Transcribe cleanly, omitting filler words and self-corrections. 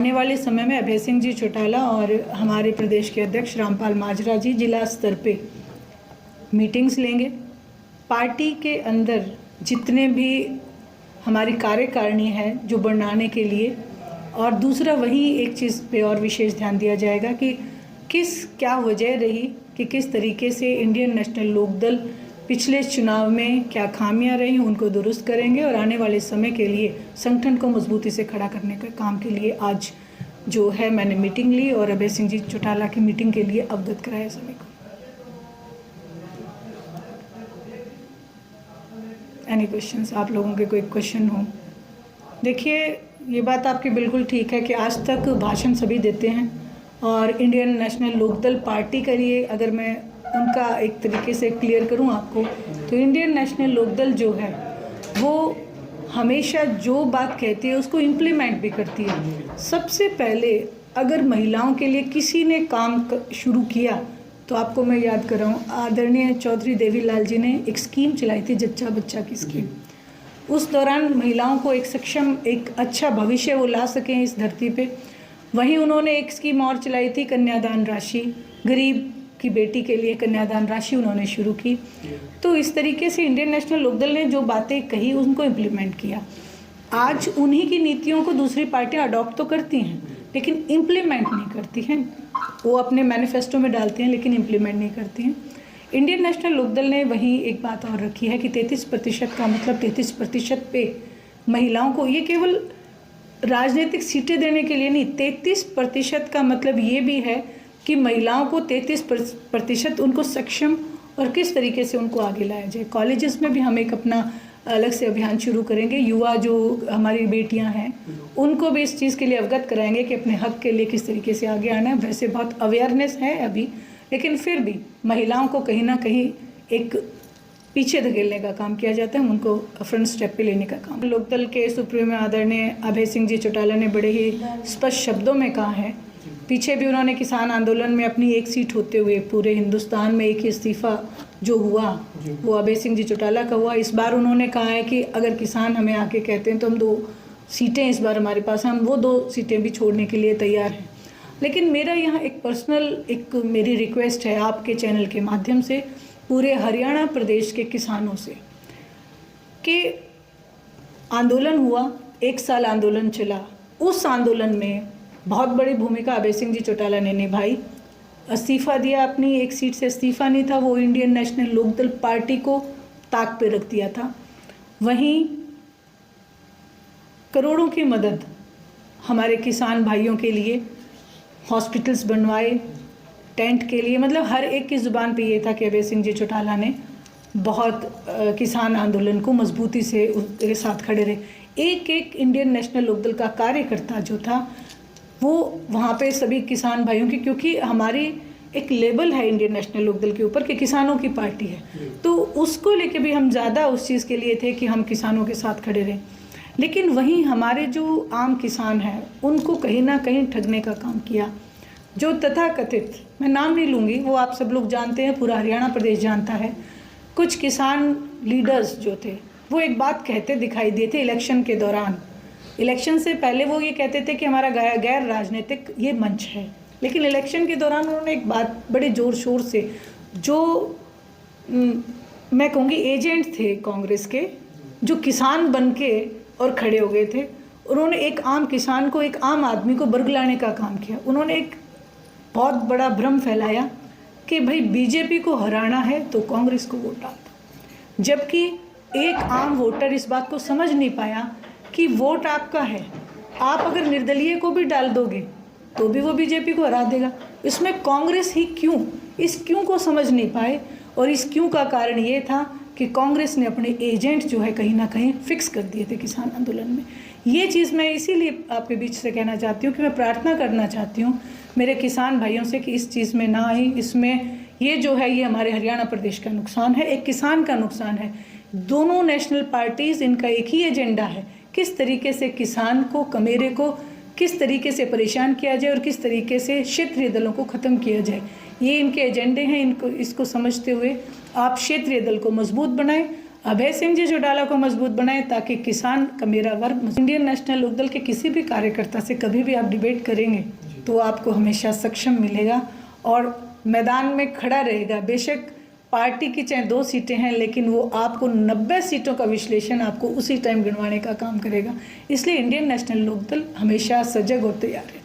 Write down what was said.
आने वाले समय में अभय सिंह जी चौटाला और हमारे प्रदेश के अध्यक्ष रामपाल माजरा जी जिला स्तर पे मीटिंग्स लेंगे। पार्टी के अंदर जितने भी हमारी कार्यकारिणी है जो बनाने के लिए, और दूसरा वही एक चीज़ पे और विशेष ध्यान दिया जाएगा कि क्या वजह रही कि किस तरीके से इंडियन नेशनल लोकदल पिछले चुनाव में क्या खामियां रही उनको दुरुस्त करेंगे और आने वाले समय के लिए संगठन को मजबूती से खड़ा करने के काम के लिए आज जो है मैंने मीटिंग ली और अभय सिंह जी चौटाला की मीटिंग के लिए अवगत कराया सभी को। Any questions? आप लोगों के कोई क्वेश्चन हो? देखिए, ये बात आपकी बिल्कुल ठीक है कि आज तक भाषण सभी देते हैं और इंडियन नेशनल लोकदल पार्टी के लिए अगर मैं उनका एक तरीके से क्लियर करूं आपको, तो इंडियन नेशनल लोकदल जो है वो हमेशा जो बात कहती है उसको इम्प्लीमेंट भी करती है। सबसे पहले अगर महिलाओं के लिए किसी ने काम शुरू किया तो आपको मैं याद कर रहा हूँ, आदरणीय चौधरी देवीलाल जी ने एक स्कीम चलाई थी, जच्चा बच्चा की स्कीम। उस दौरान महिलाओं को एक सक्षम, एक अच्छा भविष्य वो ला सकें इस धरती पे। वहीं उन्होंने एक स्कीम और चलाई थी, कन्यादान राशि, गरीब की बेटी के लिए कन्यादान राशि उन्होंने शुरू की। तो इस तरीके से इंडियन नेशनल लोकदल ने जो बातें कही उनको इम्प्लीमेंट किया। आज उन्हीं की नीतियों को दूसरी पार्टियां अडॉप्ट तो करती हैं लेकिन इम्प्लीमेंट नहीं करती हैं। वो अपने मैनिफेस्टो में डालती हैं लेकिन इम्प्लीमेंट नहीं करती हैं। इंडियन नेशनल लोकदल ने वहीं एक बात और रखी है कि 33% का मतलब 33% पे महिलाओं को, ये केवल राजनीतिक सीटें देने के लिए नहीं, 33% का मतलब ये भी है कि महिलाओं को 33% उनको सक्षम और किस तरीके से उनको आगे लाया जाए। कॉलेजेस में भी हम एक अपना अलग से अभियान शुरू करेंगे। युवा जो हमारी बेटियां हैं उनको भी इस चीज़ के लिए अवगत कराएंगे कि अपने हक के लिए किस तरीके से आगे आना है। वैसे बहुत अवेयरनेस है अभी, लेकिन फिर भी महिलाओं को कहीं ना कहीं एक पीछे धकेलने का काम किया जाता है, उनको फ्रंट स्टेप पे लेने का काम। लोकदल के सुप्रीमो आदरणीय अभय सिंह जी चौटाला ने बड़े ही स्पष्ट शब्दों में कहा है, पीछे भी उन्होंने किसान आंदोलन में अपनी एक सीट होते हुए पूरे हिंदुस्तान में एक ही इस्तीफा जो हुआ वो अभय सिंह जी चौटाला का हुआ। इस बार उन्होंने कहा है कि अगर किसान हमें आके कहते हैं तो हम 2 सीटें इस बार हमारे पास हैं, हम वो 2 सीटें भी छोड़ने के लिए तैयार हैं। लेकिन मेरा यहाँ एक पर्सनल एक मेरी रिक्वेस्ट है आपके चैनल के माध्यम से पूरे हरियाणा प्रदेश के किसानों से कि आंदोलन हुआ, 1 साल आंदोलन चला, उस आंदोलन में बहुत बड़ी भूमिका अभय सिंह जी चौटाला ने निभाई। इस्तीफा दिया, अपनी एक सीट से इस्तीफा नहीं था, वो इंडियन नेशनल लोकदल पार्टी को ताक पे रख दिया था। वहीं करोड़ों की मदद हमारे किसान भाइयों के लिए, हॉस्पिटल्स बनवाए, टेंट के लिए, मतलब हर एक की ज़ुबान पे ये था कि अभय सिंह जी चौटाला ने बहुत किसान आंदोलन को मजबूती से उसके साथ खड़े रहे। एक इंडियन नेशनल लोकदल का कार्यकर्ता जो था वो वहाँ पे सभी किसान भाइयों की, क्योंकि हमारी एक लेबल है इंडियन नेशनल लोकदल के ऊपर कि किसानों की पार्टी है, तो उसको लेके भी हम ज़्यादा उस चीज़ के लिए थे कि हम किसानों के साथ खड़े रहें। लेकिन वहीं हमारे जो आम किसान हैं उनको कहीं ना कहीं ठगने का काम किया। जो तथाकथित, मैं नाम नहीं लूँगी, वो आप सब लोग जानते हैं, पूरा हरियाणा प्रदेश जानता है, कुछ किसान लीडर्स जो थे वो एक बात कहते दिखाई दिए थे इलेक्शन के दौरान। इलेक्शन से पहले वो ये कहते थे कि हमारा गैर राजनीतिक ये मंच है, लेकिन इलेक्शन के दौरान उन्होंने एक बात बड़े ज़ोर शोर से, जो मैं कहूँगी एजेंट थे कांग्रेस के, जो किसान बन के और खड़े हो गए थे, उन्होंने एक आम किसान को, एक आम आदमी को बरगलाने का काम किया। उन्होंने एक बहुत बड़ा भ्रम फैलाया कि भाई बीजेपी को हराना है तो कांग्रेस को वोट डाल दो, जबकि एक आम वोटर इस बात को समझ नहीं पाया कि वोट आपका है, आप अगर निर्दलीय को भी डाल दोगे तो भी वो बीजेपी को हरा देगा, इसमें कांग्रेस ही क्यों, इस क्यों को समझ नहीं पाए। और इस क्यों का कारण ये था कि कांग्रेस ने अपने एजेंट जो है कहीं ना कहीं फिक्स कर दिए थे किसान आंदोलन में। ये चीज़ मैं इसीलिए आपके बीच से कहना चाहती हूँ कि मैं प्रार्थना करना चाहती हूँ मेरे किसान भाइयों से कि इस चीज़ में ना आए। इसमें ये जो है ये हमारे हरियाणा प्रदेश का नुकसान है, एक किसान का नुकसान है। दोनों नेशनल पार्टीज़, इनका एक ही एजेंडा है, किस तरीके से किसान को, कमेरे को किस तरीके से परेशान किया जाए और किस तरीके से क्षेत्रीय दलों को ख़त्म किया जाए। ये इनके एजेंडे हैं। इसको समझते हुए आप क्षेत्रीय दल को मजबूत बनाएं, अभय सिंह जी चौटाला को मजबूत बनाएं ताकि किसान का मेरा वर्ग। इंडियन नेशनल लोकदल के किसी भी कार्यकर्ता से कभी भी आप डिबेट करेंगे तो आपको हमेशा सक्षम मिलेगा और मैदान में खड़ा रहेगा। बेशक पार्टी की चाहे 2 सीटें हैं, लेकिन वो आपको 90 सीटों का विश्लेषण आपको उसी टाइम गिनवाने का काम करेगा। इसलिए इंडियन नेशनल लोकदल हमेशा सजग और तैयार है।